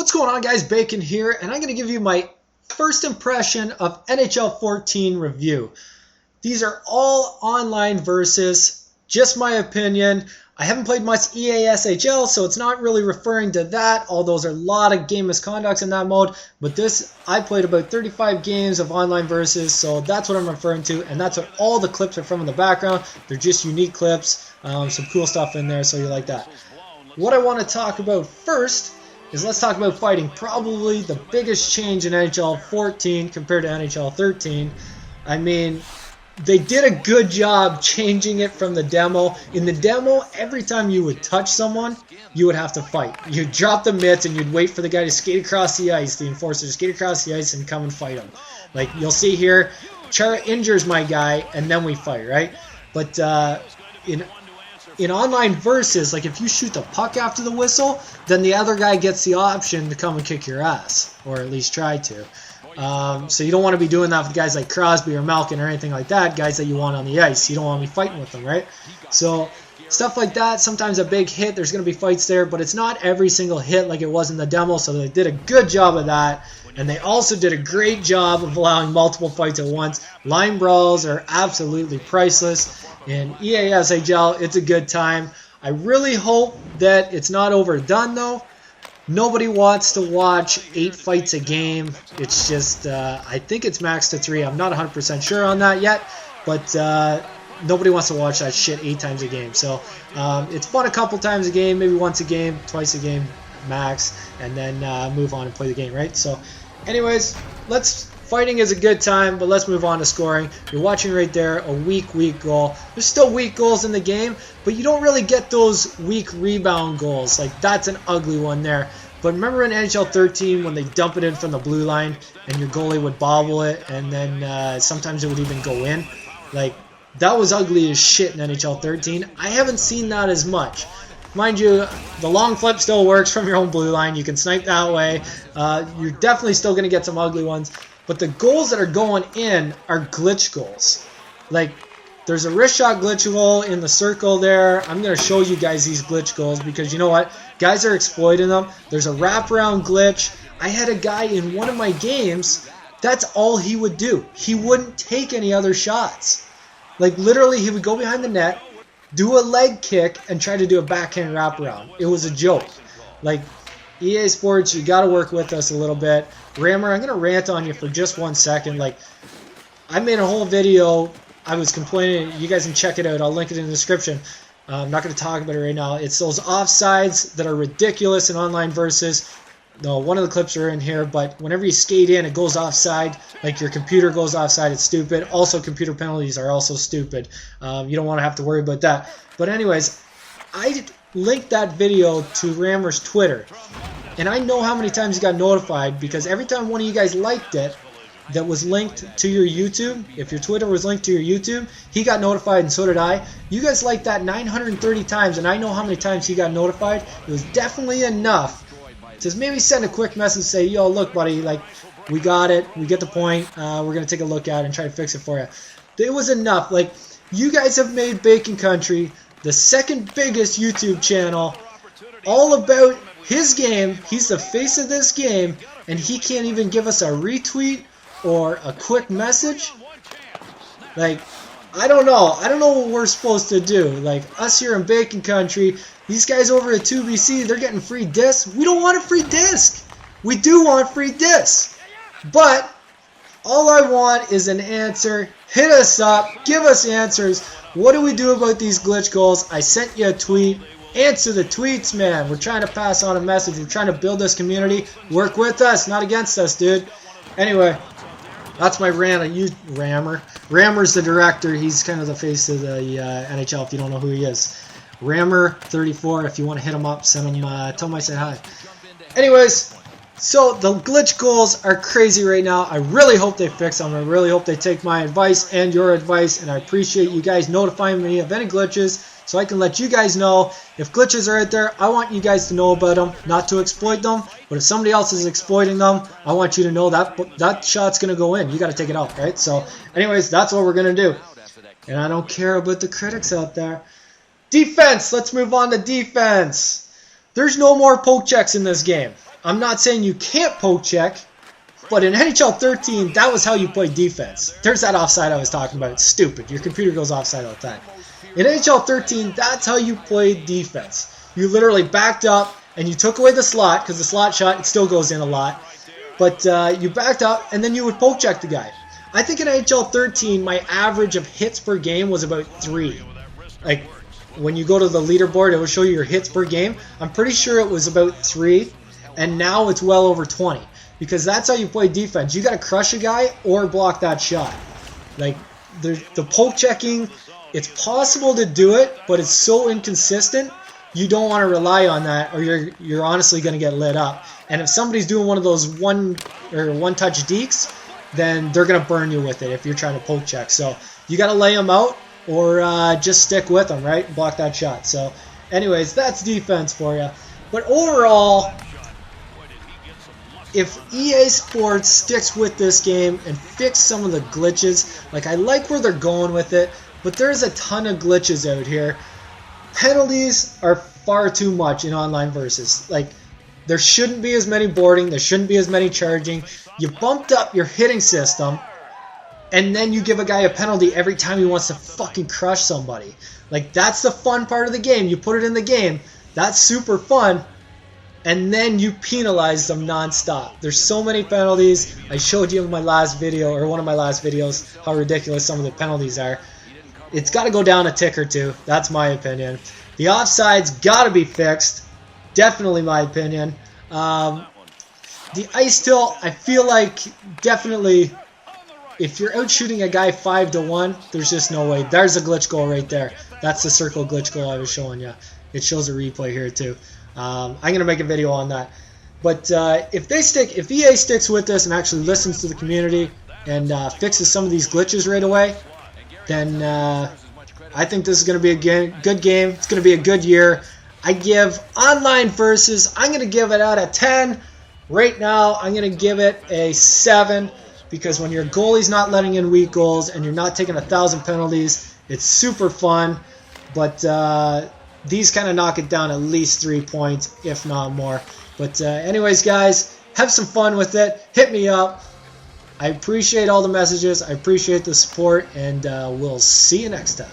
What's going on, guys? Bacon here, and I'm going to give you my first impression of NHL 14 review. These are all online versus, just my opinion. I haven't played much EASHL, so it's not really referring to that, although there's a lot of game misconducts in that mode. But this, I played about 35 games of online versus, so that's what I'm referring to, and that's what all the clips are from in the background. They're just unique clips, some cool stuff in there, so you like that. What I want to talk about first is let's talk about fighting. Probably the biggest change in NHL 14 compared to NHL 13. I mean, they did a good job changing it from the demo. In the demo, every time you would touch someone, you would have to fight. You'd drop the mitts and you'd wait for the guy to skate across the ice, the enforcer to skate across the ice and come and fight him. Like you'll see here, Chara injures my guy and then we fight, right? But in online versus, like if you shoot the puck after the whistle, then the other guy gets the option to come and kick your ass, or at least try to. So you don't want to be doing that with guys like Crosby or Malkin or anything like that, guys that you want on the ice. You don't want to be fighting with them, right? So stuff like that, sometimes a big hit, there's going to be fights there, but it's not every single hit like it was in the demo, so they did a good job of that. And they also did a great job of allowing multiple fights at once. Line brawls are absolutely priceless. In EASHL, it's a good time. I really hope that it's not overdone, though. Nobody wants to watch 8 fights a game. It's just, I think it's max to 3. I'm not 100% sure on that yet, but nobody wants to watch that shit 8 times a game. So it's fun a couple times a game, maybe once a game, twice a game max, and then move on and play the game, right? So anyways, fighting is a good time, but let's move on to scoring. You're watching right there a weak goal. There's still weak goals in the game, but you don't really get those weak rebound goals. Like, that's an ugly one there. But remember in NHL 13 when they dump it in from the blue line and your goalie would bobble it and then sometimes it would even go in? Like, that was ugly as shit in NHL 13. I haven't seen that as much. Mind you, the long flip still works from your own blue line. You can snipe that way. You're definitely still going to get some ugly ones. But the goals that are going in are glitch goals. Like, there's a wrist shot glitch goal in the circle there. I'm going to show you guys these glitch goals because you know what? Guys are exploiting them. There's a wraparound glitch. I had a guy in one of my games, that's all he would do. He wouldn't take any other shots. Like, literally, he would go behind the net, do a leg kick, and try to do a backhand wraparound. It was a joke. Like, EA Sports, you got to work with us a little bit. Rammer, I'm going to rant on you for just 1 second. Like, I made a whole video. I was complaining. You guys can check it out. I'll link it in the description. I'm not going to talk about it right now. It's those offsides that are ridiculous in online versus. No, one of the clips are in here, but whenever you skate in, it goes offside. Like your computer goes offside, it's stupid. Also, computer penalties are also stupid. You don't want to have to worry about that. But anyways, I linked that video to Rammer's Twitter. And I know how many times he got notified because every time one of you guys liked it that was linked to your YouTube, if your Twitter was linked to your YouTube, he got notified and so did I. You guys liked that 930 times and I know how many times he got notified. It was definitely enough to maybe send a quick message and say, yo, look, buddy, like, we got it. We get the point. We're going to take a look at it and try to fix it for you. It was enough. Like, you guys have made Bacon Country the second biggest YouTube channel all about his game. He's the face of this game, and he can't even give us a retweet or a quick message. Like, I don't know. I don't know what we're supposed to do. Like, us here in Bacon Country, these guys over at 2BC, they're getting free discs. We don't want a free disc. We do want free discs. But all I want is an answer. Hit us up. Give us answers. What do we do about these glitch goals? I sent you a tweet. Answer the tweets, man. We're trying to pass on a message. We're trying to build this community. Work with us, not against us, dude. Anyway, that's my rant. I used Rammer. Rammer's the director. He's kind of the face of the NHL if you don't know who he is. Rammer34, if you want to hit him up, send him, tell him I said hi. Anyways, so the glitch goals are crazy right now. I really hope they fix them. I really hope they take my advice and your advice, and I appreciate you guys notifying me of any glitches so I can let you guys know. If glitches are out there, I want you guys to know about them, not to exploit them, but if somebody else is exploiting them, I want you to know that shot's going to go in. You got to take it out, right? So anyways, that's what we're going to do. And I don't care about the critics out there. Defense, let's move on to defense. There's no more poke checks in this game. I'm not saying you can't poke check, but in NHL 13, that was how you played defense. There's that offside I was talking about. It's stupid. Your computer goes offside all the time. In NHL 13, that's how you played defense. You literally backed up and you took away the slot, because the slot shot, it still goes in a lot. But you backed up and then you would poke check the guy. I think in NHL 13, my average of hits per game was about 3. Like, when you go to the leaderboard, it will show you your hits per game. I'm pretty sure it was about 3, and now it's well over 20. Because that's how you play defense. You got to crush a guy or block that shot. Like, the poke checking, it's possible to do it, but it's so inconsistent, you don't want to rely on that, or you're honestly going to get lit up. And if somebody's doing one of those one-touch dekes, then they're going to burn you with it if you're trying to poke check. So you got to lay them out or just stick with them, right? Block that shot. So anyways, that's defense for you. But overall, if EA Sports sticks with this game and fix some of the glitches, like I like where they're going with it, but there's a ton of glitches out here. Penalties are far too much in online versus. Like, there shouldn't be as many boarding, there shouldn't be as many charging. You bumped up your hitting system, and then you give a guy a penalty every time he wants to fucking crush somebody. Like, that's the fun part of the game. You put it in the game, that's super fun, and then you penalize them non-stop. There's so many penalties. I showed you in my last video, or one of my last videos, how ridiculous some of the penalties are. It's got to go down a tick or two. That's my opinion. The offside's got to be fixed. Definitely my opinion. The ice tilt, I feel like definitely, if you're out shooting a guy 5-1, there's just no way. There's a glitch goal right there. That's the circle glitch goal I was showing you. It shows a replay here too. I'm going to make a video on that. But if EA sticks with this and actually listens to the community and fixes some of these glitches right away, then I think this is going to be a good game. It's going to be a good year. I give online versus, I'm going to give it out of 10. Right now, I'm going to give it a 7, because when your goalie's not letting in weak goals and you're not taking 1,000 penalties, it's super fun. But these kind of knock it down at least 3 points, if not more. But anyways, guys, have some fun with it. Hit me up. I appreciate all the messages. I appreciate the support, and we'll see you next time.